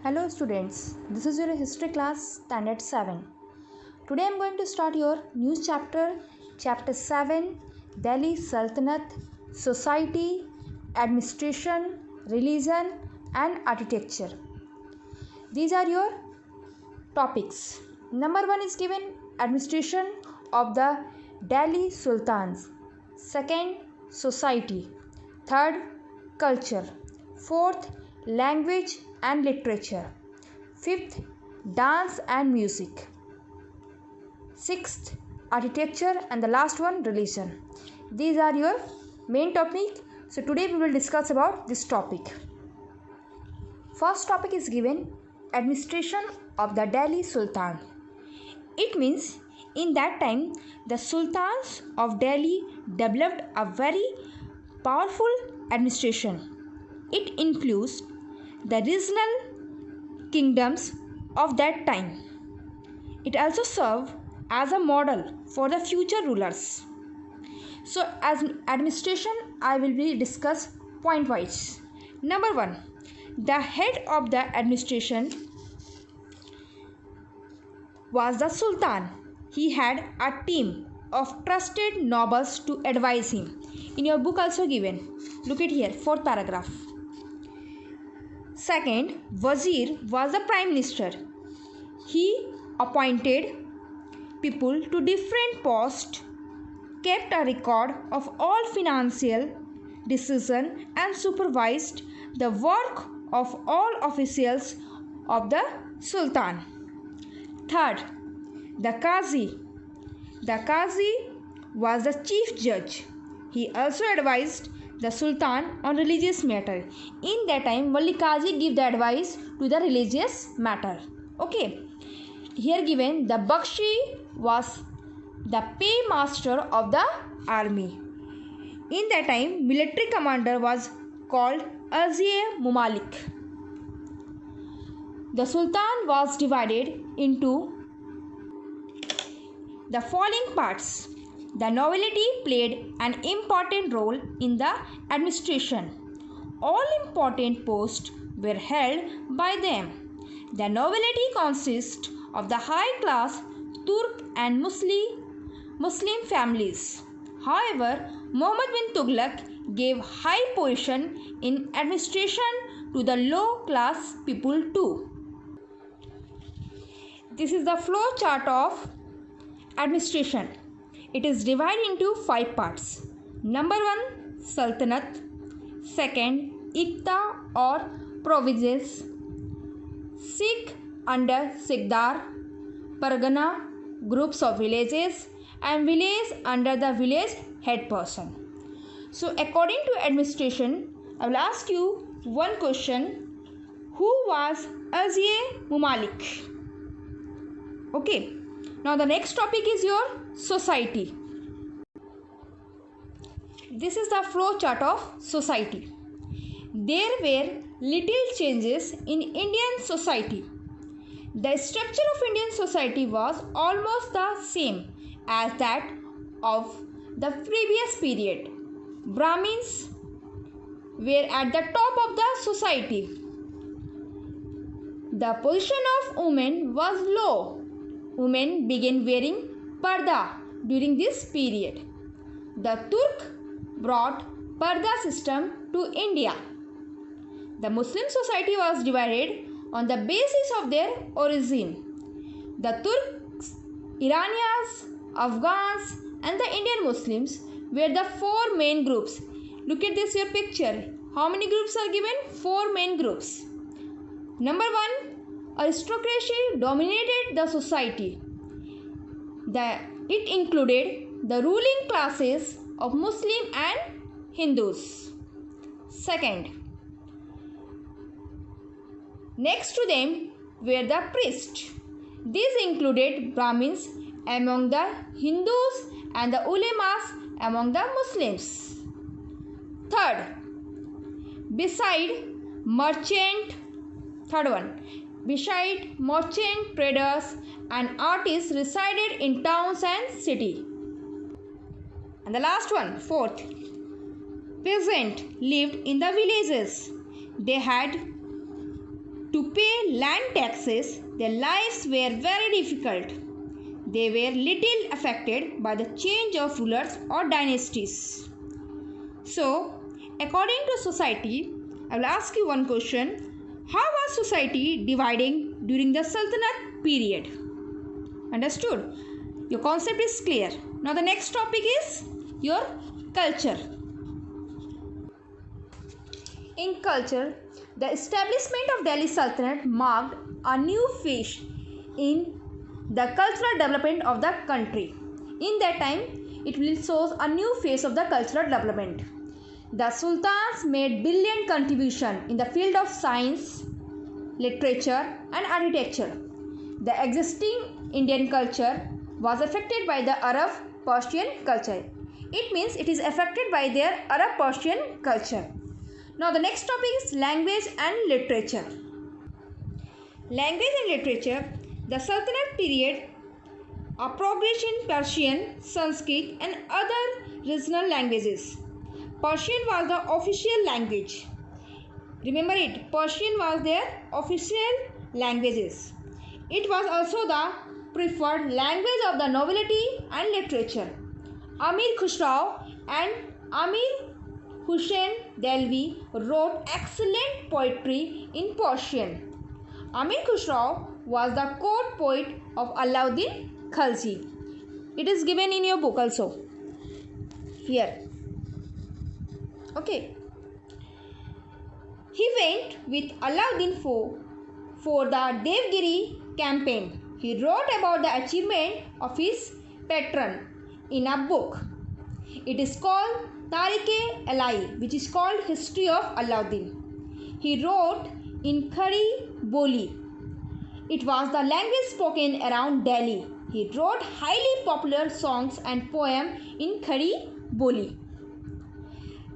Hello students, this is your history class standard 7. Today I am going to start your new chapter 7, Delhi Sultanate, Society, Administration, Religion and Architecture. These are your topics. Number 1 is given administration of the Delhi Sultans. Second, society. Third, culture. Fourth, language and literature. Fifth, dance and music. Sixth, architecture, and the last one, religion. These are your main topic. So today we will discuss about this topic. First topic is given administration of the Delhi Sultan. It means in that time the sultans of Delhi developed a very powerful administration. It includes the regional kingdoms of that time. It also served as a model for the future rulers. So as administration, I will be discuss point wise. Number 1, the head of the administration was the Sultan. He had a team of trusted nobles to advise him. In your book also given. Look at here, 4th paragraph. Second, Wazir was the Prime Minister. He appointed people to different posts, kept a record of all financial decisions and supervised the work of all officials of the Sultan. Third, the Qazi. The Qazi was the chief judge. He also advised the Sultan on religious matter. In that time, only Qazi give the advice to the religious matter. Okay. Here given, the Bakshi was the paymaster of the army. In that time, military commander was called Azir-Mumalik. The Sultan was divided into the following parts. The nobility played an important role in the administration. All important posts were held by them. The nobility consists of the high class Turk and Muslim families. However, Muhammad bin Tughlaq gave high position in administration to the low class people too. This is the flow chart of administration. It is divided into 5 parts. Number 1, Sultanate. Second, Iqta or provinces. Sikh under Sikdar. Pargana, groups of villages. And village under the village head person. So according to administration, I will ask you one question. Who was Azir-Mumalik? Okay. Now the next topic is your society. This is the flow chart of society. There were little changes in Indian society. The structure of Indian society was almost the same as that of the previous period. Brahmins were at the top of the society. The position of women was low. Women began wearing parda during this period. The Turk brought parda system to India. The Muslim society was divided on the basis of their origin. The Turks, Iranians, Afghans and the Indian Muslims were the 4 main groups. Look at this your picture. How many groups are given? 4 main groups. Number 1, aristocracy dominated the society. It included the ruling classes of Muslim and Hindus. Second, next to them were the priests. These included Brahmins among the Hindus and the ulemas among the Muslims. Third, beside merchant traders and artists resided in towns and city. And the last one, fourth, peasant lived in the villages. They had to pay land taxes, their lives were very difficult. They were little affected by the change of rulers or dynasties. So, according to society, I will ask you one question. How was society dividing during the Sultanate period? Understood? Your concept is clear. Now the next topic is your culture. In culture, the establishment of Delhi Sultanate marked a new phase in the cultural development of the country. In that time, it will show a new phase of the cultural development. The sultans made brilliant contribution in the field of science, literature and architecture. The existing Indian culture was affected by the Arab-Persian culture. It means it is affected by their Arab-Persian culture. Now the next topic is language and literature. Language and literature. The Sultanate period, a progress in Persian, Sanskrit and other regional languages. Persian was the official language. Remember it, Persian was their official languages. It was also the preferred language of the nobility and literature. Amir Khusrau and Amir Hussain Delvi wrote excellent poetry in Persian. Amir Khusrau was the court poet of Alauddin Khalji. It is given in your book also. Here. Okay. He went with Alauddin for the Devgiri campaign. He wrote about the achievement of his patron in a book. It is called Tarikh-e-Alai, which is called History of Alauddin. He wrote in Khari Boli. It was the language spoken around Delhi. He wrote highly popular songs and poems in Khari Boli.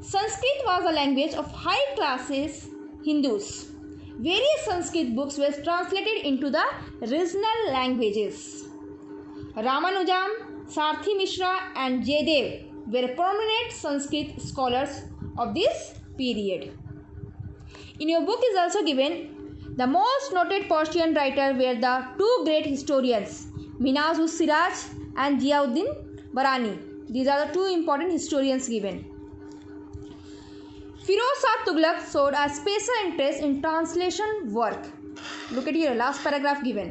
Sanskrit was the language of high classes Hindus. Various Sanskrit books were translated into the regional languages. Ramanujam, Sarthi Mishra and Jaydev were prominent Sanskrit scholars of this period. In your book is also given the most noted Persian writers were the two great historians, Minaz-uz-Siraj and Ziauddin Barani. These are the two important historians given. Firoz Shah Tughlaq showed a special interest in translation work. Look at your last paragraph given.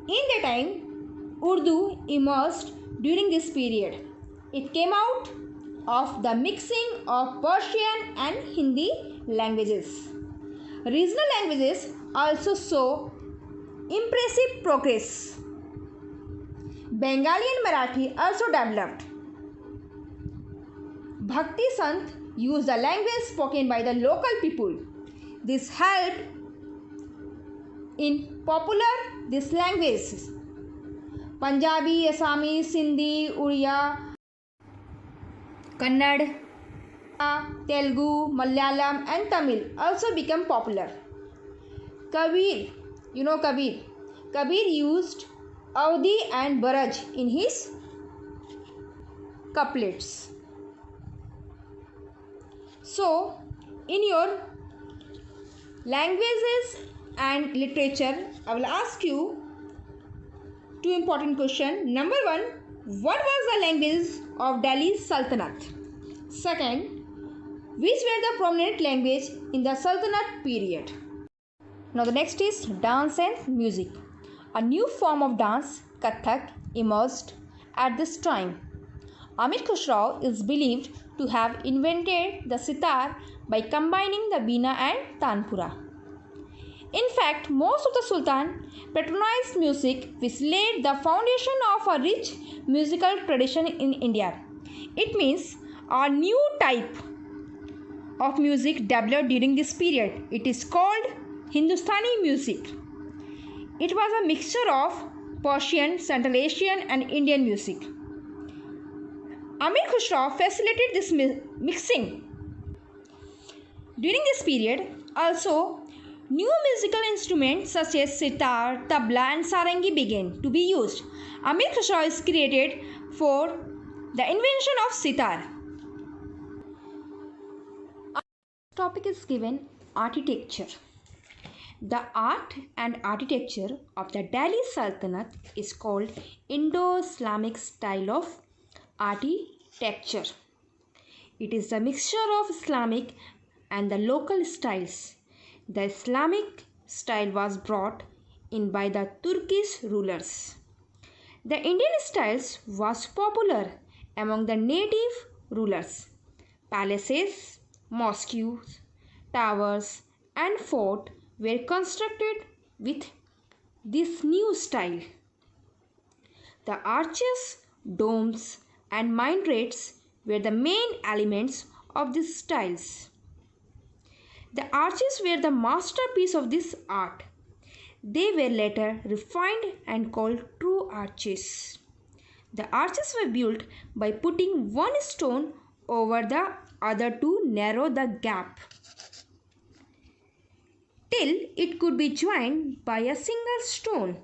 In the time, Urdu emerged during this period. It came out of the mixing of Persian and Hindi languages. Regional languages also saw impressive progress. Bengali and Marathi also developed. Bhakti Sant used the language spoken by the local people. This helped in popular these languages. Punjabi, Assami, Sindhi, Uriya, Kannada, Telugu, Malayalam and Tamil also became popular. Kabir, you know Kabir. Kabir used Awadhi and Baraj in his couplets. So, in your languages and literature, I will ask you two important questions. Number one, what was the language of Delhi Sultanate? Second, which were the prominent language in the Sultanate period? Now the next is dance and music. A new form of dance, Kathak, emerged at this time. Amir Khusrau is believed to have invented the sitar by combining the veena and tanpura. In fact, most of the Sultan patronized music which laid the foundation of a rich musical tradition in India. It means a new type of music developed during this period. It is called Hindustani music. It was a mixture of Persian, Central Asian and Indian music. Amir Khusrau facilitated this mixing. During this period, also, new musical instruments such as sitar, tabla and sarangi began to be used. Amir Khusrau is credited for the invention of sitar. Topic is given architecture. The art and architecture of the Delhi Sultanate is called Indo-Islamic style of architecture. It is the mixture of Islamic and the local styles. The Islamic style was brought in by the Turkish rulers. The Indian styles was popular among the native rulers. Palaces, mosques, towers and fort were constructed with this new style. The arches, domes and minarets were the main elements of these styles. The arches were the masterpiece of this art. They were later refined and called true arches. The arches were built by putting one stone over the other to narrow the gap till it could be joined by a single stone.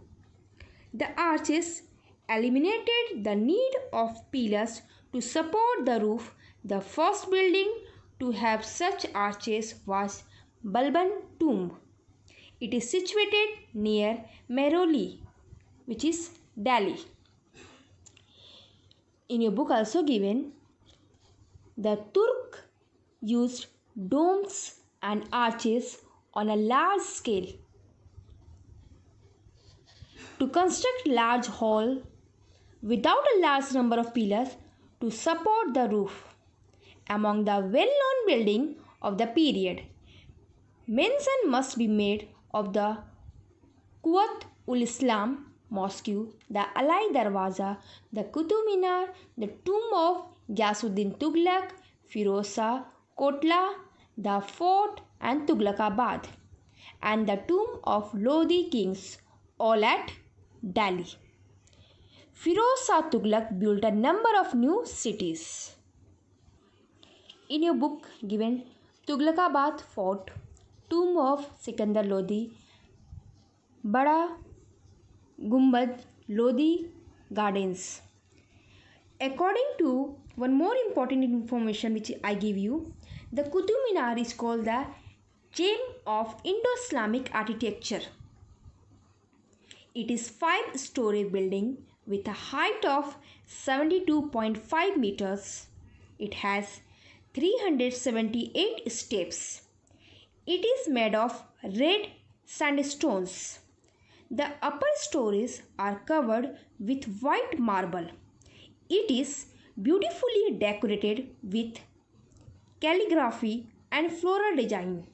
The arches eliminated the need of pillars to support the roof. The first building to have such arches was Balban Tomb. It is situated near Mehrauli, which is Delhi. In your book also given, the Turk used domes and arches on a large scale to construct large hall without a large number of pillars to support the roof. Among the well-known buildings of the period, mention must be made of the Quwwat-ul-Islam Mosque, the Alai Darwaza, the Qutub Minar, the tomb of Ghiyasuddin Tughlaq, Firoza Kotla, the fort and Tughlaqabad, and the tomb of Lodi kings, all at Delhi. Firoz Shah Tughlaq built a number of new cities. In your book given Tughlaqabad Fort, tomb of Sikandar Lodi, Bada Gumbad, Lodi Gardens. According to one more important information which I give you, the Qutub Minar is called the gem of Indo-Islamic architecture. It is 5-story building with a height of 72.5 meters. It has 378 steps. It is made of red sandstones. The upper stories are covered with white marble. It is beautifully decorated with calligraphy and floral design.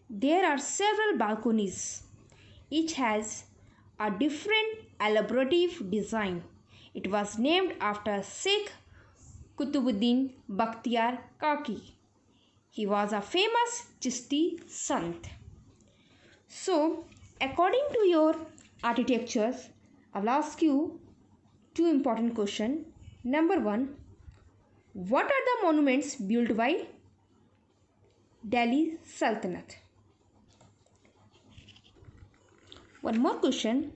There are several balconies. Each has a different elaborate design. It was named after Sheikh Qutbuddin Bakhtiyar Kaki. He was a famous Chishti Sant. So, according to your architectures, I will ask you two important questions. Number 1, what are the monuments built by Delhi Sultanate? One more question.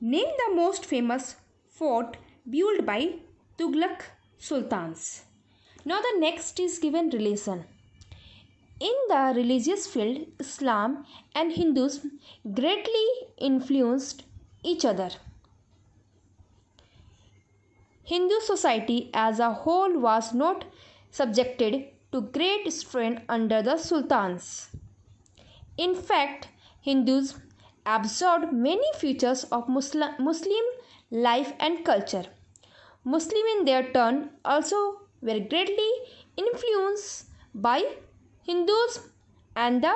Name the most famous fort built by Tughlaq Sultans. Now the next is given relation. In the religious field, Islam and Hinduism greatly influenced each other. Hindu society as a whole was not subjected to great strain under the sultans. In fact, Hinduism absorbed many features of Muslim life and culture. Muslims in their turn also were greatly influenced by Hinduism, and the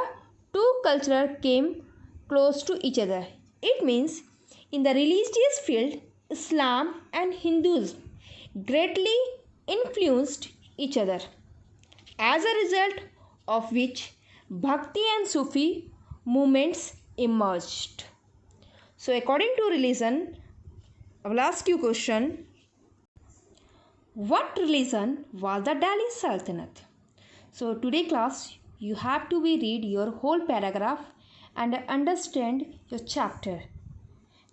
two cultures came close to each other. It means in the religious field, Islam and Hinduism greatly influenced each other, as a result of which Bhakti and Sufi movements emerged. So according to religion, I will ask you a question. What religion was the Delhi Sultanate? So today class, you have to read your whole paragraph and understand your chapter.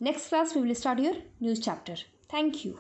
Next class we will start your new chapter. Thank you.